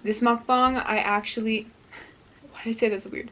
This mukbang, I actually, why did I say that's weird?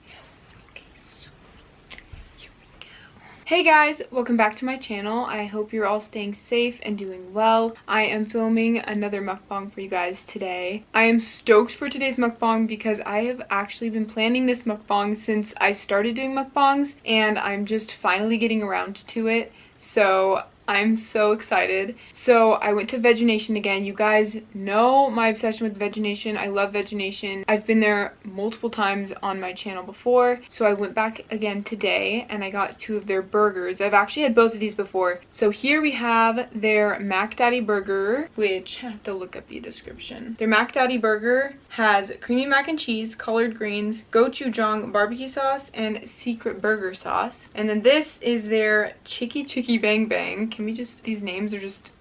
Hey guys, welcome back to my channel. I hope you're all staying safe and doing well. I am filming another mukbang for you guys today. I am stoked for today's mukbang because I have actually been planning this mukbang since I started doing mukbangs, and I'm just finally getting around to it. So I'm so excited. So I went to Vegination again. You guys know my obsession with Vegination. I love Vegination. I've been there multiple times on my channel before. So I went back again today and I got 2 of their burgers. I've actually had both of these before. So here we have their Mac Daddy burger, which I have to look up the description. Their Mac Daddy burger has creamy mac and cheese, collard greens, gochujang barbecue sauce, and secret burger sauce. And then this is their Chicky Chicky Bang Bang. Can we just, these names are just,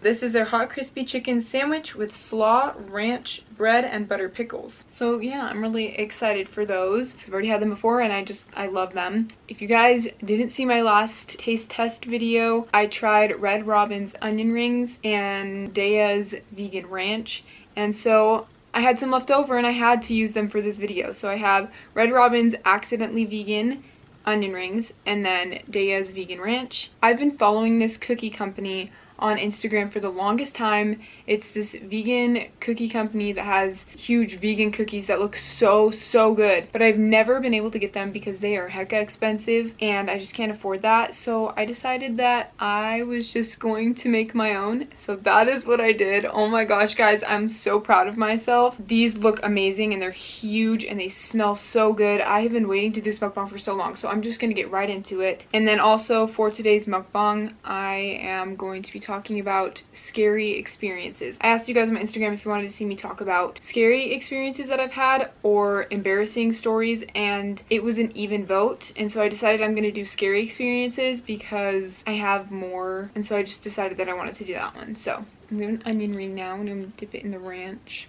this is their hot crispy chicken sandwich with slaw, ranch, bread, and butter pickles. So yeah, I'm really excited for those. I've already had them before and I love them. If you guys didn't see my last taste test video, I tried Red Robin's onion rings and Daya's vegan ranch. And so I had some left over and I had to use them for this video. So I have Red Robin's accidentally vegan onion rings and then Daya's vegan ranch. I've been following this cookie company on Instagram for the longest time. It's this vegan cookie company that has huge vegan cookies that look so good, but I've never been able to get them because they are hecka expensive and I just can't afford that. So I decided that I was just going to make my own. So that is what I did. Oh my gosh guys, I'm so proud of myself. These look amazing and they're huge and they smell so good. I have been waiting to do this mukbang for so long, so I'm just gonna get right into it. And then also for today's mukbang, I am going to be talking about scary experiences. I asked you guys on my Instagram if you wanted to see me talk about scary experiences that I've had or embarrassing stories, and it was an even vote, and so I decided I'm gonna do scary experiences because I have more, and so I just decided that I wanted to do that one. So I'm doing an onion ring now and I'm gonna dip it in the ranch.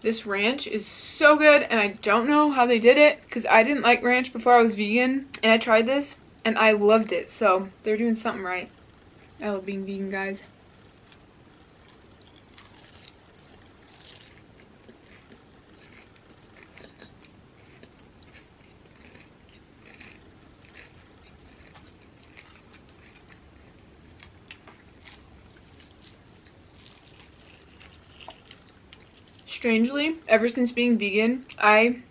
This ranch is so good and I don't know how they did it because I didn't like ranch before I was vegan, and I tried this and I loved it. So they're doing something right. I love being vegan, guys. Strangely, ever since being vegan, I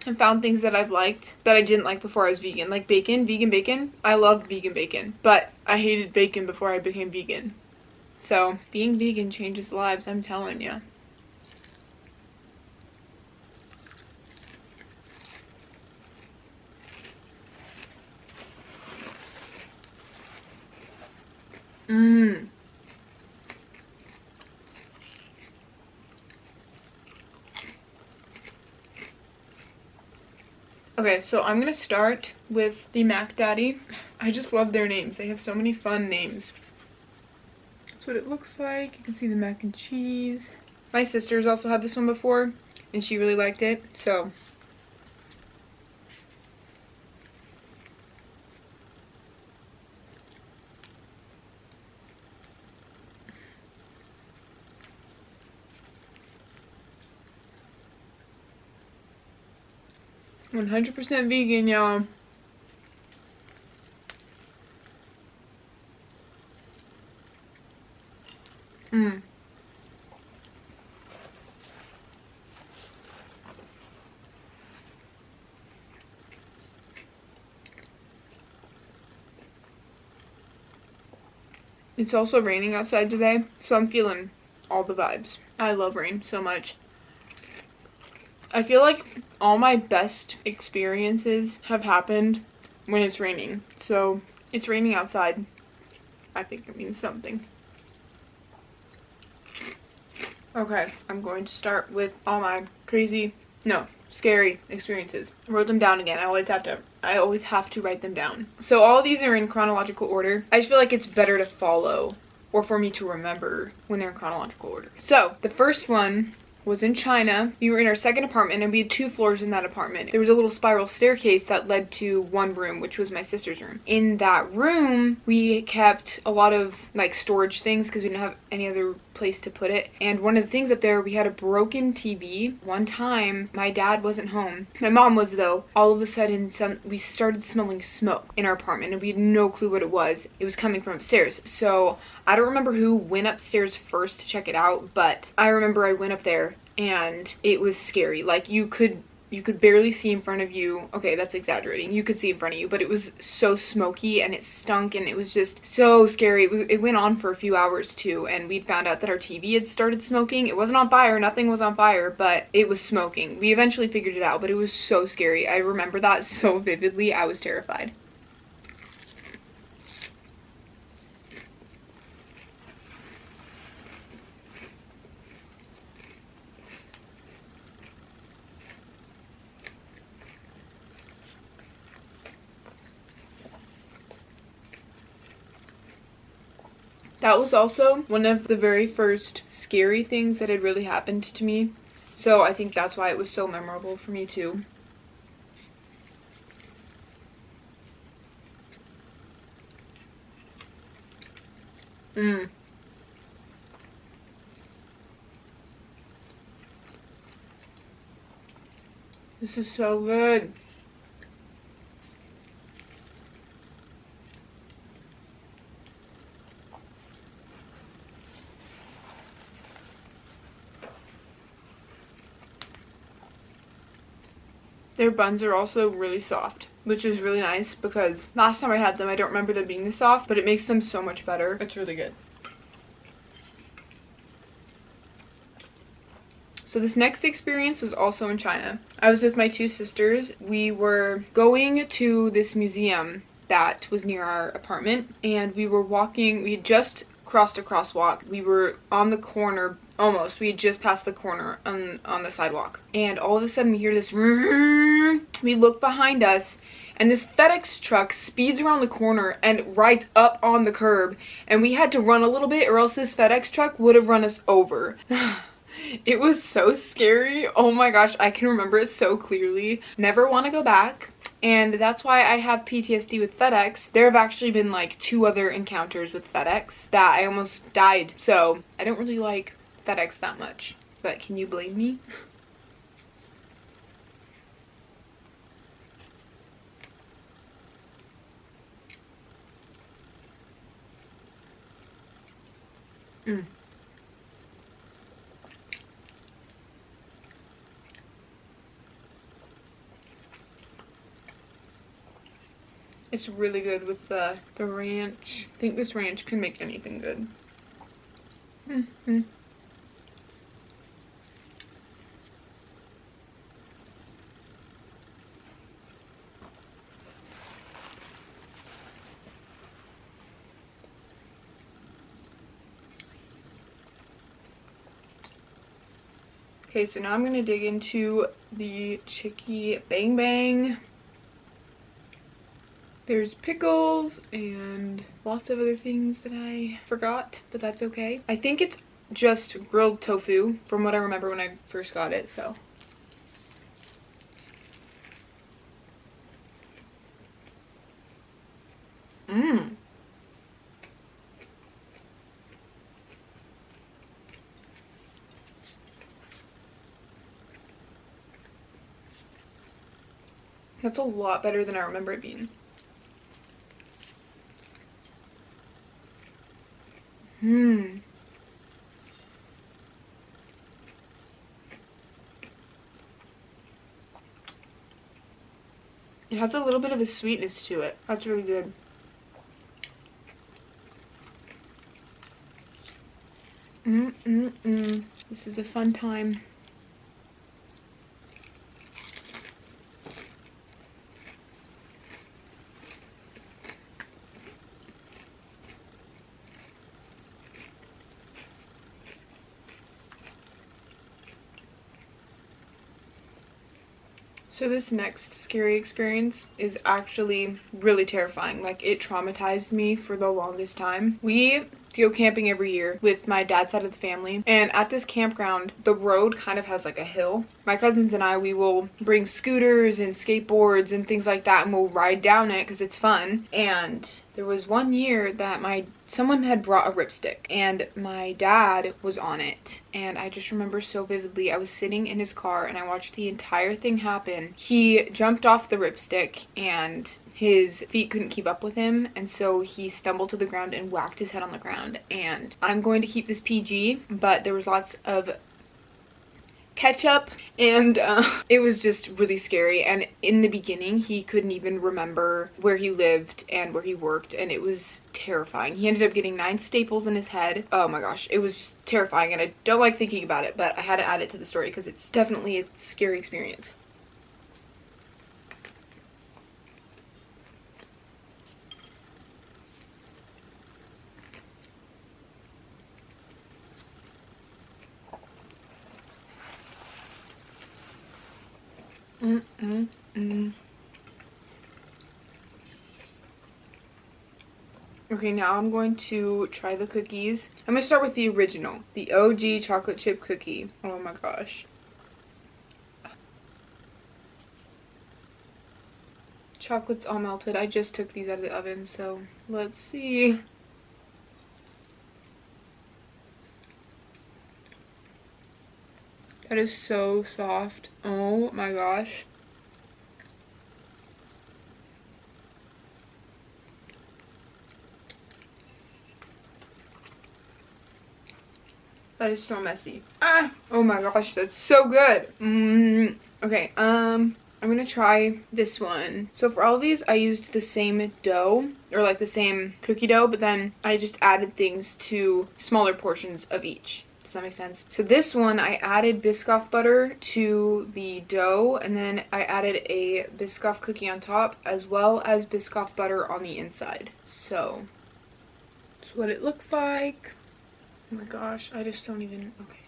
have found things that I've liked that I didn't like before I was vegan. Like bacon, vegan bacon. I love vegan bacon, but I hated bacon before I became vegan. So being vegan changes lives, I'm telling you. Okay, so I'm gonna start with the Mac Daddy. I just love their names. They have so many fun names. That's what it looks like. You can see the mac and cheese. My sister's also had this one before, and she really liked it, so. "100% vegan, y'all." It's also raining outside today, so I'm feeling all the vibes. I love rain so much. I feel like all my best experiences have happened when it's raining. So it's raining outside. I think it means something. Okay, I'm going to start with all my scary experiences. I wrote them down again. I always have to write them down. So all of these are in chronological order. I just feel like it's better to follow or for me to remember when they're in chronological order. So the first one was in China. We were in our second apartment and we had 2 floors in that apartment. There was a little spiral staircase that led to one room, which was my sister's room. In that room, we kept a lot of like storage things because we didn't have any other place to put it. And one of the things up there, we had a broken TV. One time, my dad wasn't home. My mom was though. All of a sudden, we started smelling smoke in our apartment and we had no clue what it was. It was coming from upstairs. So I don't remember who went upstairs first to check it out, but I remember I went up there and it was scary. Like you could barely see in front of you. Okay, that's exaggerating. You could see in front of you, but it was so smoky and it stunk and it was just so scary. It went on for a few hours too, and we found out that our TV had started smoking. It wasn't on fire, nothing was on fire, but it was smoking. We eventually figured it out, but it was so scary. I remember that so vividly. I was terrified. That was also one of the very first scary things that had really happened to me. So I think that's why it was so memorable for me too. This is so good. Their buns are also really soft, which is really nice because last time I had them, I don't remember them being this soft, but it makes them so much better. It's really good. So this next experience was also in China. I was with my 2 sisters. We were going to this museum that was near our apartment, and we were walking. We had just crossed a crosswalk. We were on the corner, almost. We had just passed the corner on the sidewalk. And all of a sudden we hear this, we look behind us, and this FedEx truck speeds around the corner and rides up on the curb. And we had to run a little bit or else this FedEx truck would have run us over. It was so scary. Oh my gosh, I can remember it so clearly. Never want to go back. And that's why I have PTSD with FedEx. There have actually been like 2 other encounters with FedEx that I almost died. So I don't really like FedEx that much. But can you blame me? It's really good with the ranch. I think this ranch can make anything good. Okay, so now I'm gonna dig into the Chicky Bang Bang. There's pickles and lots of other things that I forgot, but that's okay. I think it's just grilled tofu from what I remember when I first got it, so. That's a lot better than I remember it being. It has a little bit of a sweetness to it. That's really good. This is a fun time. So this next scary experience is actually really terrifying. Like, it traumatized me for the longest time. We to go camping every year with my dad's side of the family. And at this campground, the road kind of has like a hill. My cousins and I, we will bring scooters and skateboards and things like that, and we'll ride down it because it's fun. And there was one year that someone had brought a ripstick and my dad was on it, and I just remember so vividly. I was sitting in his car and I watched the entire thing happen. He jumped off the ripstick and his feet couldn't keep up with him, and so he stumbled to the ground and whacked his head on the ground. And I'm going to keep this PG, but there was lots of ketchup, and it was just really scary. And in the beginning, he couldn't even remember where he lived and where he worked, and it was terrifying. He ended up getting 9 staples in his head. Oh my gosh, it was just terrifying, and I don't like thinking about it, but I had to add it to the story because it's definitely a scary experience. Okay, now I'm going to try the cookies. I'm going to start with the original, the OG chocolate chip cookie. Oh my gosh. Chocolate's all melted. I just took these out of the oven, so let's see. That is so soft. Oh my gosh. That is so messy. Ah! Oh my gosh, that's so good. Okay, I'm gonna try this one. So for all of these, I used the same dough, or like the same cookie dough, but then I just added things to smaller portions of each. Does that make sense? So this one, I added Biscoff butter to the dough, and then I added a Biscoff cookie on top, as well as Biscoff butter on the inside. So that's what it looks like. Oh my gosh, I just don't even, okay.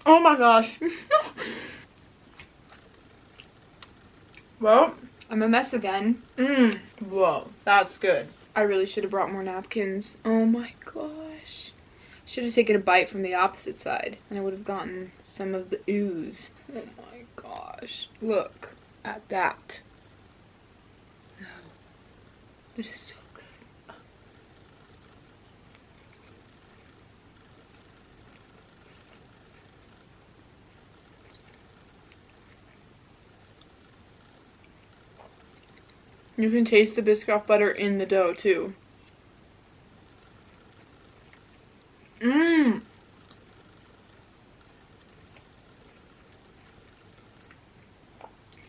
Oh my gosh. Well, I'm a mess again. Whoa, that's good. I really should have brought more napkins. Oh my gosh. Should have taken a bite from the opposite side and I would have gotten some of the ooze. Oh my gosh. Look at that. No. It is so good. You can taste the Biscoff butter in the dough too.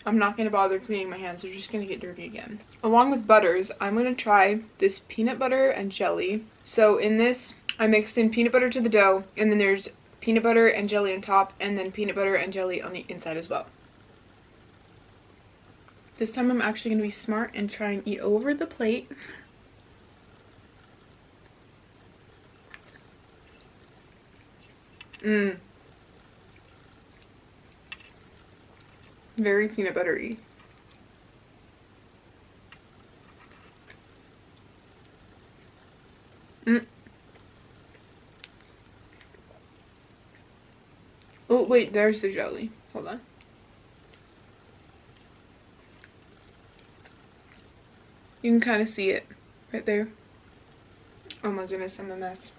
I'm not going to bother cleaning my hands. They're just going to get dirty again. Along with butters, I'm going to try this peanut butter and jelly. So in this, I mixed in peanut butter to the dough, and then there's peanut butter and jelly on top, and then peanut butter and jelly on the inside as well. This time I'm actually going to be smart and try and eat over the plate. Very peanut buttery. Oh wait, there's the jelly. Hold on. You can kind of see it right there. Oh my goodness, I'm a mess.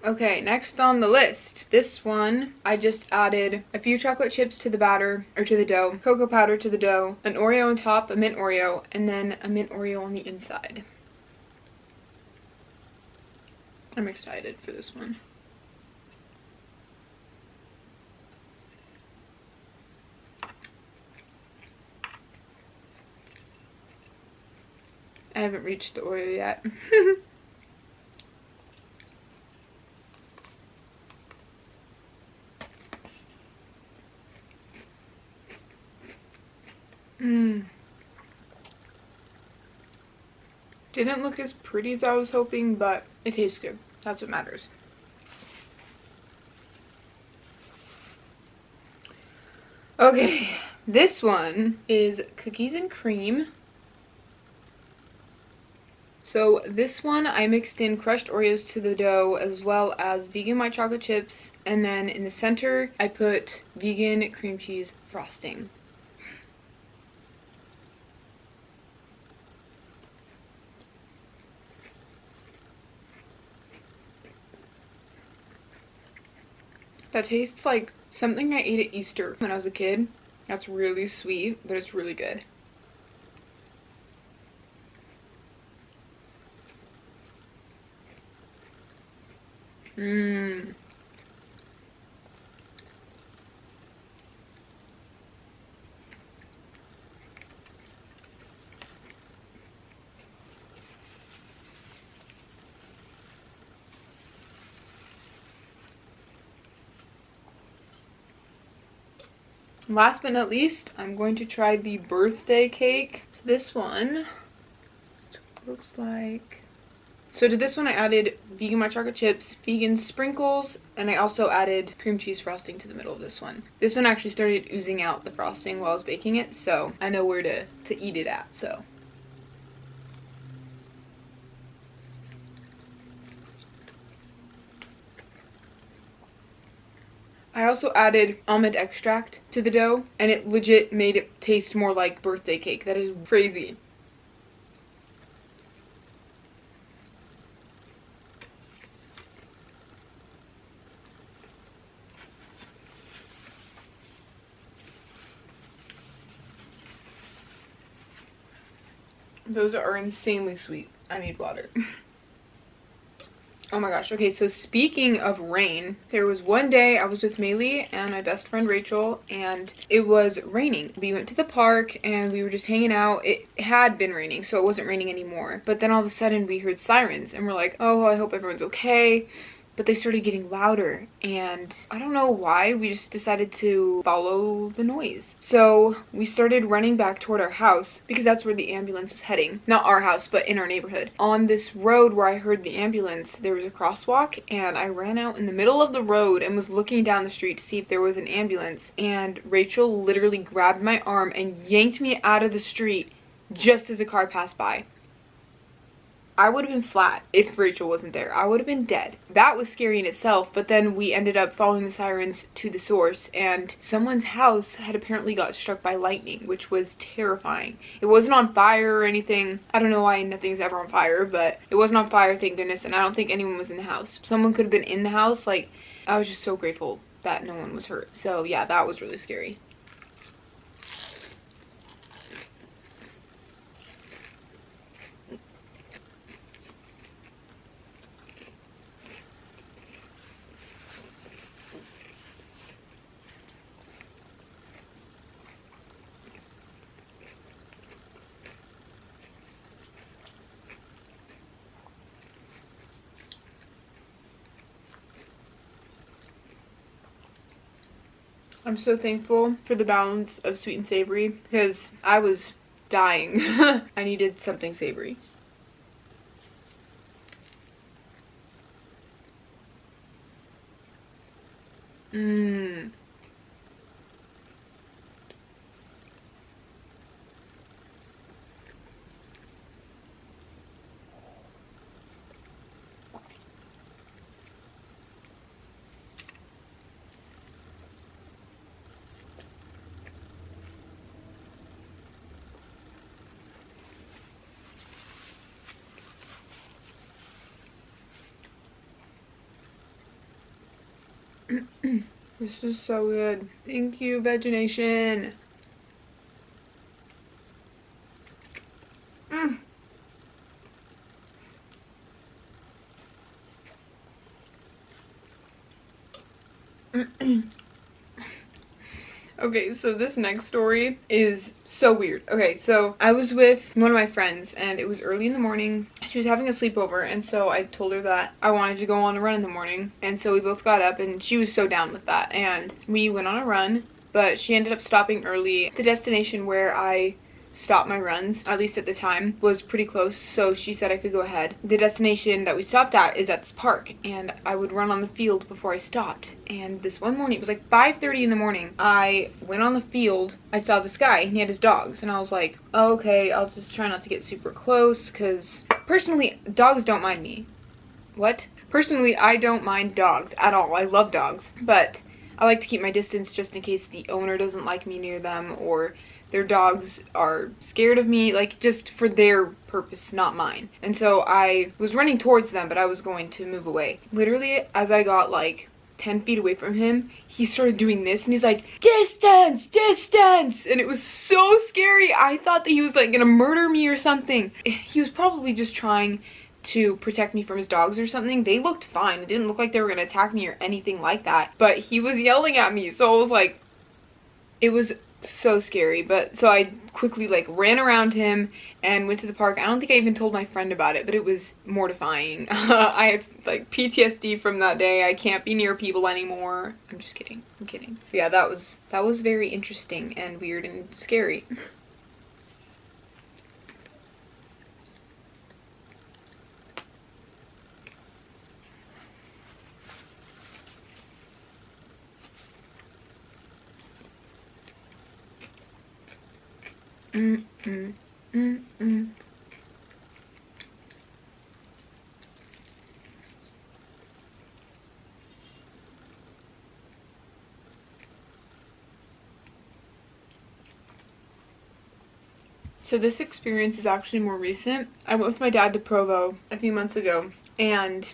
Okay, next on the list. This one, I just added a few chocolate chips to the batter, or to the dough, cocoa powder to the dough, an Oreo on top, a mint Oreo, and then a mint Oreo on the inside. I'm excited for this one. I haven't reached the Oreo yet. Didn't look as pretty as I was hoping, but it tastes good. That's what matters. Okay, This one is cookies and cream. So this one I mixed in crushed Oreos to the dough as well as vegan white chocolate chips, and then in the center I put vegan cream cheese frosting. That tastes like something I ate at Easter when I was a kid. That's really sweet, but it's really good. Mmm. Last but not least, I'm going to try the birthday cake. So this one looks like... So to this one I added vegan white chocolate chips, vegan sprinkles, and I also added cream cheese frosting to the middle of this one. This one actually started oozing out the frosting while I was baking it, so I know where to eat it at, so. I also added almond extract to the dough, and it legit made it taste more like birthday cake. That is crazy. Those are insanely sweet. I need water. Oh my gosh. Okay, so speaking of rain, there was one day I was with Maylee and my best friend Rachel, and it was raining. We went to the park and we were just hanging out. It had been raining, so it wasn't raining anymore. But then all of a sudden we heard sirens and we're like, oh, I hope everyone's okay. But they started getting louder, and I don't know why, we just decided to follow the noise. So we started running back toward our house because that's where the ambulance was heading. Not our house, but in our neighborhood. On this road where I heard the ambulance, there was a crosswalk, and I ran out in the middle of the road and was looking down the street to see if there was an ambulance, and Rachel literally grabbed my arm and yanked me out of the street just as a car passed by. I would have been flat if Rachel wasn't there. I would have been dead. That was scary in itself, but then we ended up following the sirens to the source, and someone's house had apparently got struck by lightning, which was terrifying. It wasn't on fire or anything. I don't know why nothing's ever on fire, but it wasn't on fire, thank goodness, and I don't think anyone was in the house. Someone could have been in the house. Like, I was just so grateful that no one was hurt. So yeah, that was really scary. I'm so thankful for the balance of sweet and savory because I was dying. I needed something savory. Mmm. This is so good. Thank you, Vegination. Okay, so this next story is so weird. Okay, so I was with one of my friends and it was early in the morning. She was having a sleepover, and so I told her that I wanted to go on a run in the morning. And so we both got up and she was so down with that. And we went on a run, but she ended up stopping early at the destination where I stop my runs, at least at the time, was pretty close, so she said I could go ahead. The destination that we stopped at is at this park, and I would run on the field before I stopped. And this one morning, it was like 5:30 in the morning, I went on the field, I saw this guy, and he had his dogs, and I was like, okay, I'll just try not to get super close, because personally, dogs don't mind me. What? Personally, I don't mind dogs at all. I love dogs, but I like to keep my distance just in case the owner doesn't like me near them, or their dogs are scared of me, like just for their purpose, not mine. And so I was running towards them, but I was going to move away. Literally, as I got like 10 feet away from him, he started doing this, and he's like, distance, distance, and it was so scary. I thought that he was like gonna murder me or something. He was probably just trying to protect me from his dogs or something. They looked fine. It didn't look like they were gonna attack me or anything like that, but he was yelling at me, so I was like, it was so scary. But so I quickly like ran around him and went to the park. I don't think I even told my friend about it, but it was mortifying. I have like PTSD from that day. I can't be near people anymore. I'm just kidding. I'm kidding. But yeah, that was very interesting and weird and scary. So this experience is actually more recent. I went with my dad to Provo a few months ago, and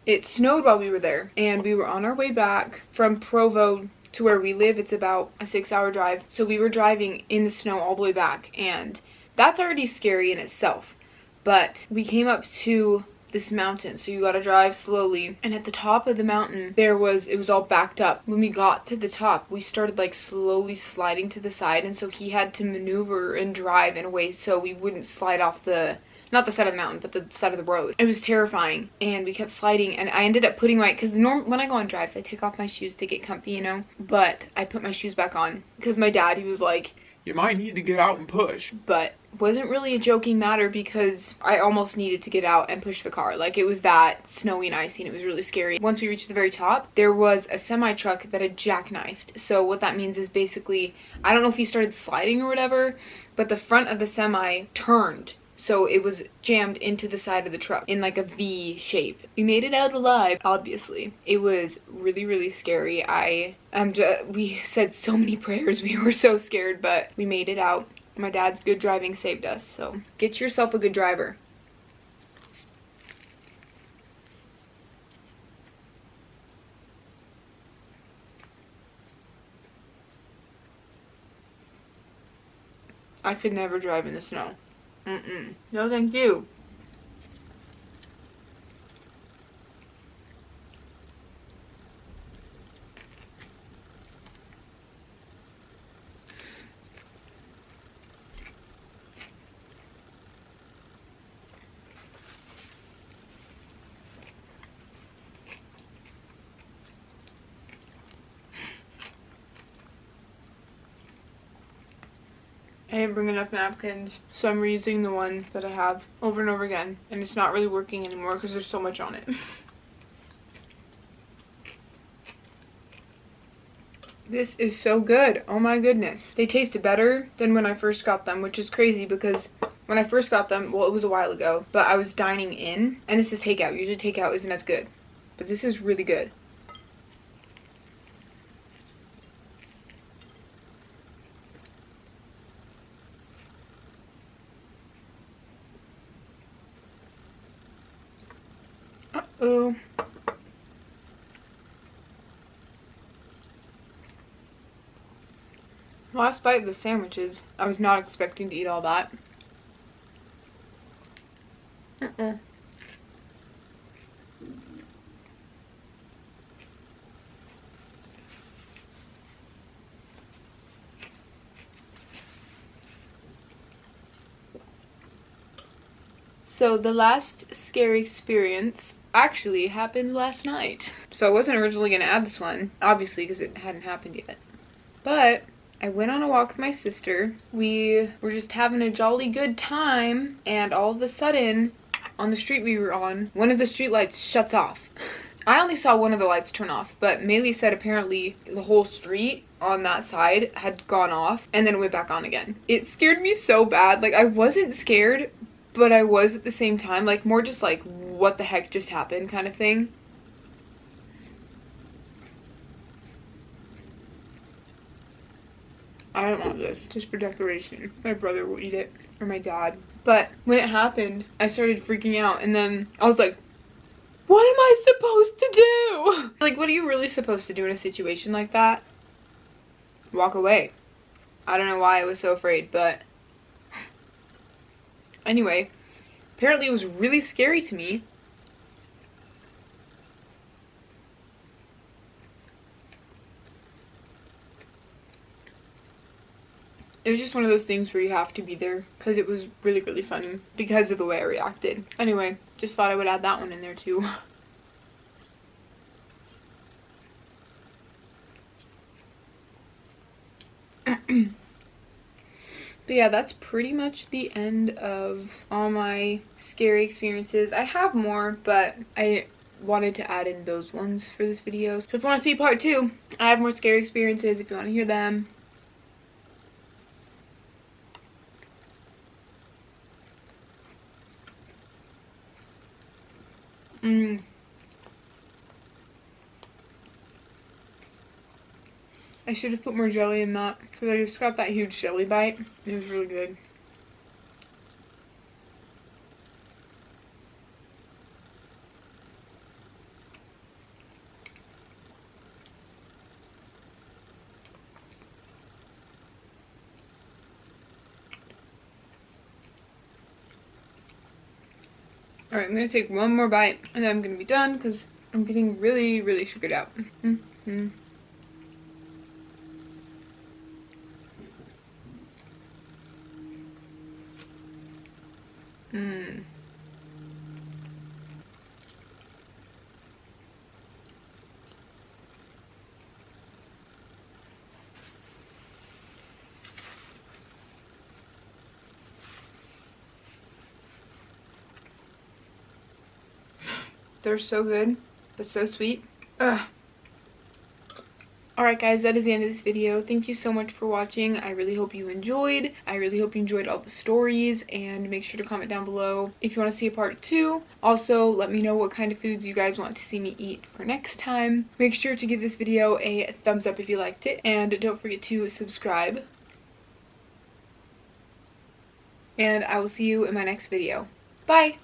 it snowed while we were there, and we were on our way back from Provo to where we live. It's about a 6-hour drive, so we were driving in the snow all the way back, and that's already scary in itself. But we came up to this mountain, so you gotta drive slowly, and at the top of the mountain it was all backed up. When we got to the top, we started like slowly sliding to the side, and so he had to maneuver and drive in a way so we wouldn't slide off not the side of the mountain, but the side of the road. It was terrifying, and we kept sliding, and I ended up putting because when I go on drives, I take off my shoes to get comfy, you know, but I put my shoes back on because my dad, he was like, you might need to get out and push. But it wasn't really a joking matter because I almost needed to get out and push the car. Like, it was that snowy and icy, and it was really scary. Once we reached the very top, there was a semi-truck that had jackknifed. So what that means is basically, I don't know if he started sliding or whatever, but the front of the semi turned. So it was jammed into the side of the truck in like a V shape. We made it out alive, obviously. It was really, really scary. We said so many prayers. We were so scared, but we made it out. My dad's good driving saved us, so get yourself a good driver. I could never drive in the snow. No, thank you. I didn't bring enough napkins, so I'm reusing the one that I have over and over again, and it's not really working anymore because there's so much on it. This is so good. Oh my goodness. They taste better than when I first got them, which is crazy because when I first got them, well, it was a while ago, but I was dining in, and this is takeout. Usually takeout isn't as good, but this is really good. Uh-oh. Last bite of the sandwiches. I was not expecting to eat all that. So the last scary experience actually happened last night. So I wasn't originally going to add this one, obviously, because it hadn't happened yet. But I went on a walk with my sister. We were just having a jolly good time, and all of a sudden, on the street we were on, one of the street lights shuts off. I only saw one of the lights turn off, but Maylee said apparently the whole street on that side had gone off and then it went back on again. It scared me so bad. Like, I wasn't scared, but I was at the same time, like, more just like, what the heck just happened kind of thing. I don't want this, just for decoration. My brother will eat it, or my dad. But when it happened, I started freaking out, and then I was like, what am I supposed to do? Like, what are you really supposed to do in a situation like that? Walk away. I don't know why I was so afraid, but anyway, apparently it was really scary to me. It was just one of those things where you have to be there, because it was really, really funny because of the way I reacted. Anyway, just thought I would add that one in there too. But yeah, that's pretty much the end of all my scary experiences. I have more, but I wanted to add in those ones for this video. So if you want to see part 2, I have more scary experiences if you want to hear them. I should have put more jelly in that, because I just got that huge jelly bite. It was really good. Alright, I'm going to take one more bite, and then I'm going to be done, because I'm getting really, really sugared out. They're so good, but so sweet. Ugh. Alright guys, that is the end of this video. Thank you so much for watching. I really hope you enjoyed. I really hope you enjoyed all the stories, and make sure to comment down below if you want to see a part 2. Also, let me know what kind of foods you guys want to see me eat for next time. Make sure to give this video a thumbs up if you liked it, and don't forget to subscribe. And I will see you in my next video. Bye!